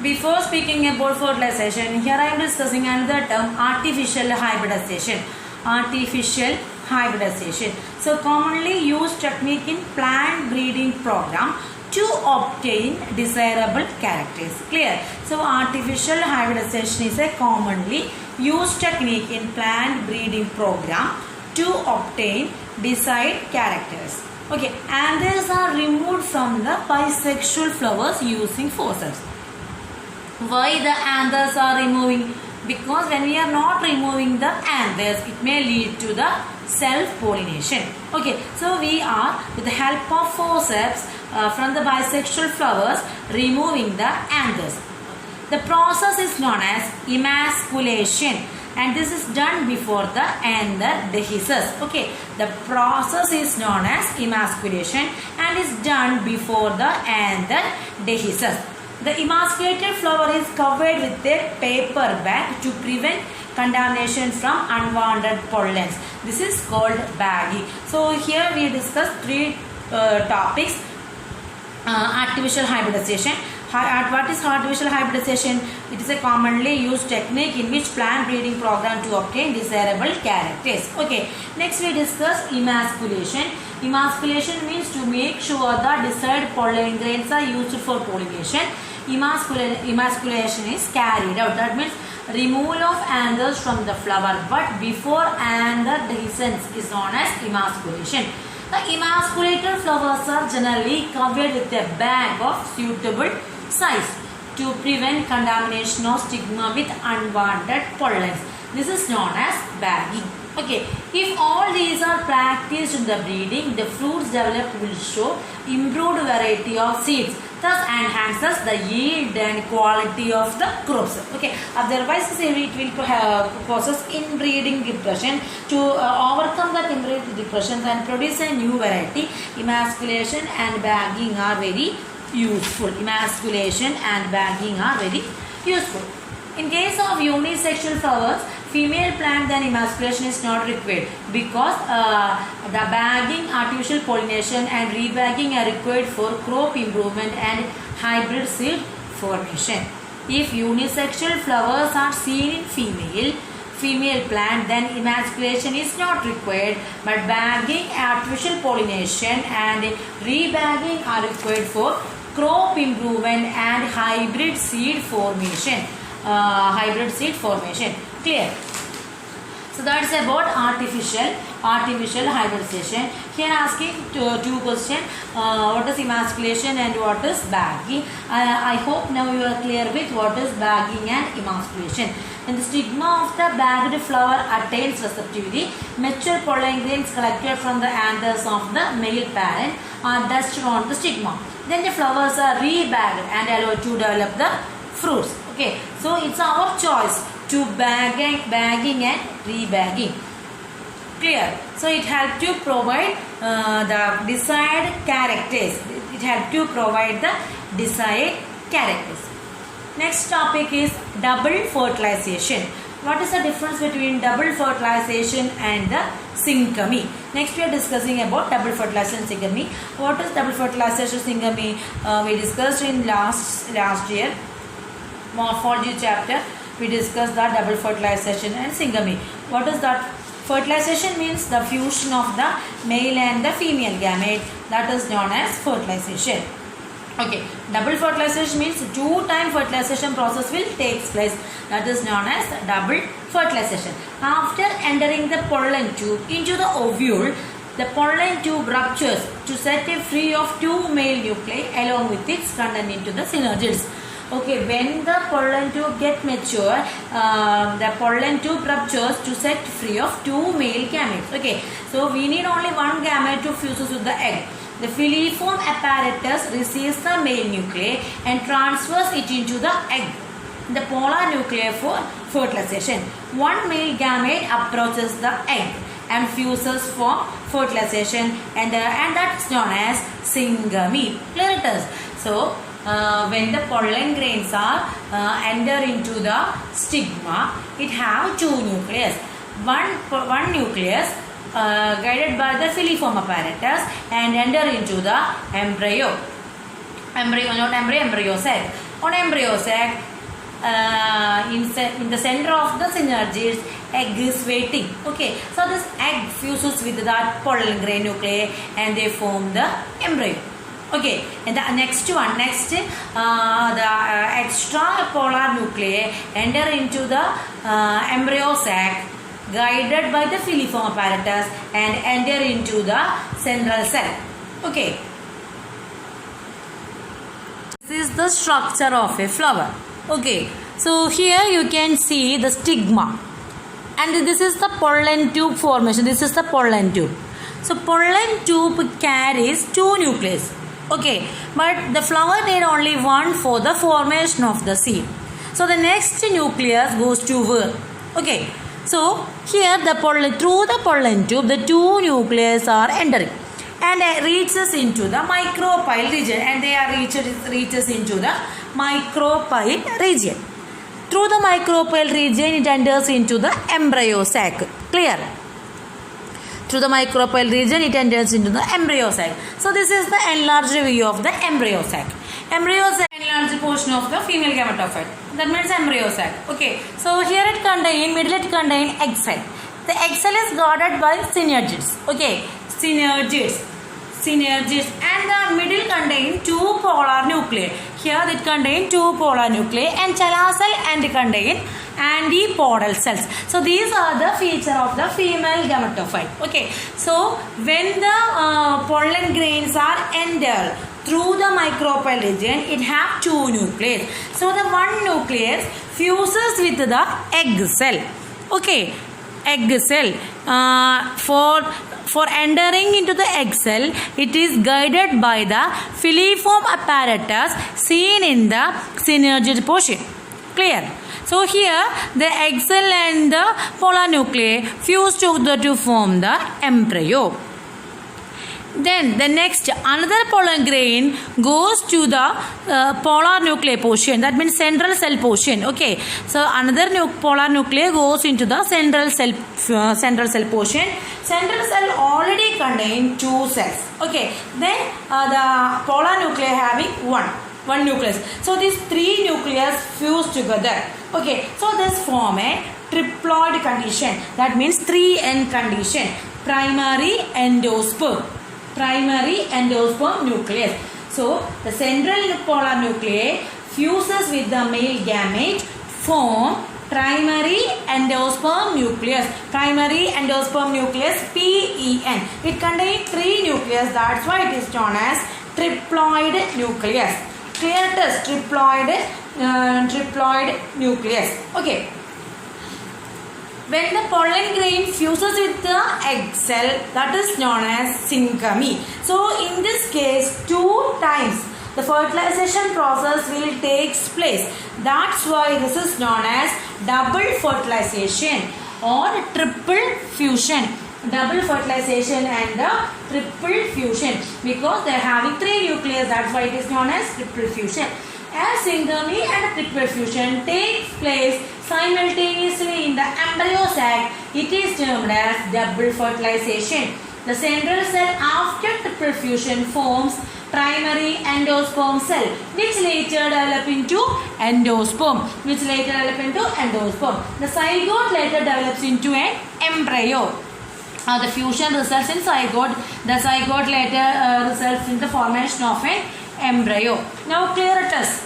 Before speaking about fertilization, here I am discussing another term, artificial hybridization. Artificial hybridization. So commonly used technique in plant breeding program to obtain desirable characters. Clear? So artificial hybridization is a commonly used technique in plant breeding program to obtain desired characters. Okay, anthers are removed from the bisexual flowers using forceps. Why the anthers are removing? Because when we are not removing the anthers, it may lead to the self-pollination. Okay, so we are with the help of forceps from the bisexual flowers removing the anthers. The process is known as emasculation, and this is done before the anther dehisces. Okay, the process is known as emasculation and is done before the anther dehisces. The emasculated flower is covered with a paper bag to prevent contamination from unwanted pollens. This is called bagging. So here we discuss three topics. Artificial hybridization. What is artificial hybridization? It is a commonly used technique in which plant breeding program to obtain desirable characters. Okay. Next we discuss emasculation. Emasculation means to make sure the desired pollen grains are used for pollination. Emasculation is carried out. That means removal of anthers from the flower, but before anther dehiscence is known as emasculation. The emasculated flowers are generally covered with a bag of suitable size to prevent contamination of stigma with unwanted pollens. This is known as bagging. Okay, if all these are practiced in the breeding, the fruits developed will show improved variety of seeds, thus enhances the yield and quality of the crops. Okay, otherwise it will causes inbreeding depression. To overcome that inbreeding depression and produce a new variety, emasculation and bagging are very useful. Emasculation and bagging are very useful. In case of unisexual flowers, female plant, then emasculation is not required because the bagging, artificial pollination and rebagging are required for crop improvement and hybrid seed formation. If unisexual flowers are seen in female plant, then emasculation is not required, but bagging, artificial pollination and rebagging are required for crop improvement and hybrid seed formation. Clear? So that's about artificial hybridization. Here asking two questions. What is emasculation and what is bagging? I hope now you are clear with what is bagging and emasculation. When the stigma of the bagged flower attains receptivity, mature pollen grains collected from the anthers of the male parent are dusted on the stigma. Then the flowers are rebagged and allowed to develop the fruits. Okay, so it's our choice to bagging and rebagging. Clear? So it helps to provide the desired characters. It helps to provide the desired characters. Next topic is double fertilization. What is the difference between double fertilization and the syngamy? Next we are discussing about double fertilization and syngamy. What is double fertilization syngamy? We discussed in last year morphology chapter. We discussed the double fertilization and syngamy. What is that? Fertilization means the fusion of the male and the female gamete. That is known as fertilization. Okay, double fertilization means two-time fertilization process will take place. That is known as double fertilization. After entering the pollen tube into the ovule, the pollen tube ruptures to set it free of two male nuclei along with its content into the synergids. Okay, when the pollen tube get mature, the pollen tube ruptures to set free of two male gametes. Okay, so we need only one gamete to fuse with the egg. The filiform apparatus receives the male nuclei and transfers it into the egg, the polar nuclei for fertilization. One male gamete approaches the egg and fuses for fertilization, and that's known as syngamy. Clear it is. So when the pollen grains are enter into the stigma, it have two nucleus. One nucleus guided by the filiform apparatus and enter into the embryo. Embryo cell. On embryo sac, in the center of the synergids, egg is waiting. Okay, so this egg fuses with that pollen grain nuclei and they form the embryo. Okay, and the next the extrapolar nuclei enter into the embryo sac, guided by the filiform apparatus, and enter into the central cell. Okay, this is the structure of a flower. Okay, so here you can see the stigma, and this is the pollen tube formation. This is the pollen tube. So pollen tube carries two nuclei. Okay, but the flower need only one for the formation of the seed. So the next nucleus goes to where? Okay, so here the pollen, through the pollen tube, the two nuclei are entering and reaches into the micropyle region, and they are reaches into the micropyle region. Through the micropyle region, it enters into the embryo sac. Clear? Through the micropyle region, it enters into the embryo sac. So this is the enlarged view of the embryo sac. Embryo sac, enlarged portion of the female gametophyte. That means embryo sac. Okay. So here it contain, middle it contain egg cell. The egg cell is guarded by synergids. Okay. Synergids. And the middle contain two polar nuclei. Here it contain two polar nuclei, and cella cell and contain antipodal cells. So these are the feature of the female gametophyte. Okay. So when the pollen grains are entered through the micropyle region, it have two nuclei. So the one nucleus fuses with the egg cell. Okay. Egg cell. For entering into the egg cell, it is guided by the filiform apparatus seen in the synergid portion. Clear? So here the egg cell and the polar nuclei fuse together to form the embryo. Then the next, another pollen grain goes to the polar nuclei portion. That means central cell portion. Okay. So another polar nuclei goes into the central cell portion. Central cell already contain two cells. Okay. Then the polar nuclei having one nucleus. So these three nucleus fuse together. Okay. So this form a triploid condition. That means 3N condition. Primary endosperm nucleus. So the central polar nuclei fuses with the male gamete, form primary endosperm nucleus. Primary endosperm nucleus, PEN. It contains three nucleus. That's why it is known as triploid nucleus. Clear test, triploid nucleus. Okay. When the pollen grain fuses with the egg cell, that is known as synchrony. So in this case, 2 times the fertilization process will take place. That's why this is known as double fertilization or triple fusion. Double fertilization and the triple fusion, because they are having 3 nucleus. That's why it is known as triple fusion. As synchrony and triple fusion takes place simultaneously in the embryo sac, it is termed as double fertilization. The central cell after triple fusion forms primary endosperm cell, which later develop into endosperm. The zygote later develops into an embryo. The fusion results in zygote. The zygote later results in the formation of an embryo. Now clear it is.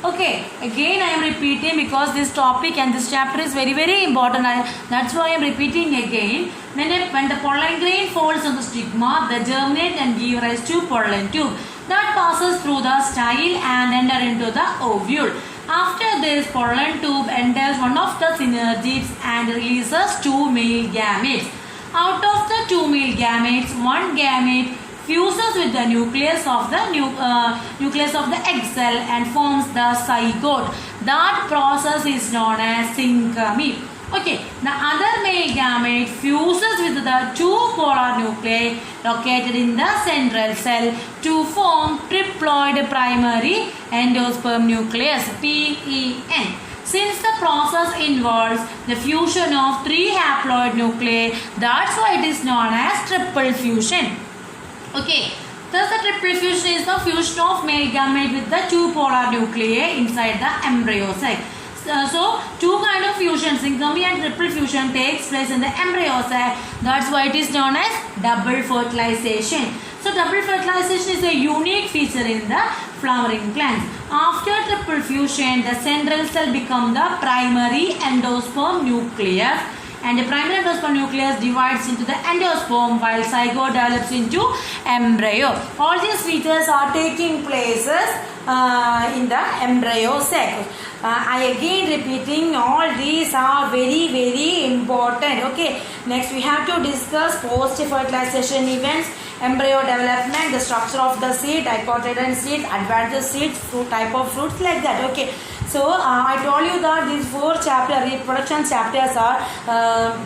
Okay, again I am repeating because this topic and this chapter is very, very important. That's why I am repeating again. When the pollen grain falls on the stigma, they germinate and give rise to pollen tube that passes through the style and enter into the ovule. After this, pollen tube enters one of the synergids and releases 2 male gametes. Out of the 2 male gametes, one gamete fuses with the nucleus of the egg cell and forms the zygote. That process is known as synchrony. Okay, the other male gamete fuses with the 2 polar nuclei located in the central cell to form triploid primary endosperm nucleus, PEN. Since the process involves the fusion of 3 haploid nuclei, that's why it is known as triple fusion. Okay, Thus, the triple fusion is the fusion of male gamete with the two polar nuclei inside the embryo sac. So, two kind of fusion, syngamy and triple fusion, takes place in the embryo sac. That's why it is known as double fertilization. So, double fertilization is a unique feature in the flowering plants. After triple fusion, the central cell becomes the primary endosperm nucleus, and the primary endosperm nucleus divides into the endosperm while zygote develops into embryo. All these features are taking places in the embryo sac. I again repeating, all these are very, very important. Okay. Next we have to discuss post-fertilization events, embryo development, the structure of the seed, dicotyledon seed, adventitious seeds, fruit type of fruits, like that. Okay. So I told you that these 4 chapters, reproduction chapters, are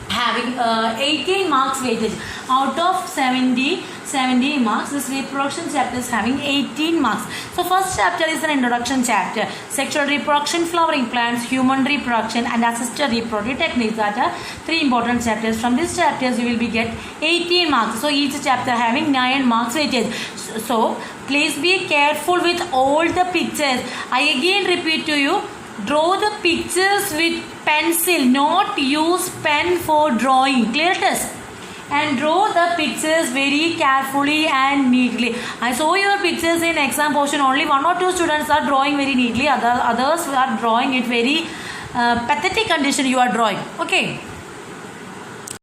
having 18 marks weightage. Out of 70 marks, this reproduction chapter is having 18 marks. So first chapter is an introduction chapter, sexual reproduction, flowering plants, human reproduction, and assisted reproductive techniques. That are 3 important chapters. From these chapters you will be get 18 marks. So each chapter having 9 marks weightage. So please be careful with all the pictures. I again repeat to you, draw the pictures with pencil, not use pen for drawing. Clear test? And draw the pictures very carefully and neatly. I saw your pictures in exam portion. Only 1 or 2 students are drawing very neatly. Others are drawing it very pathetic condition you are drawing. Okay.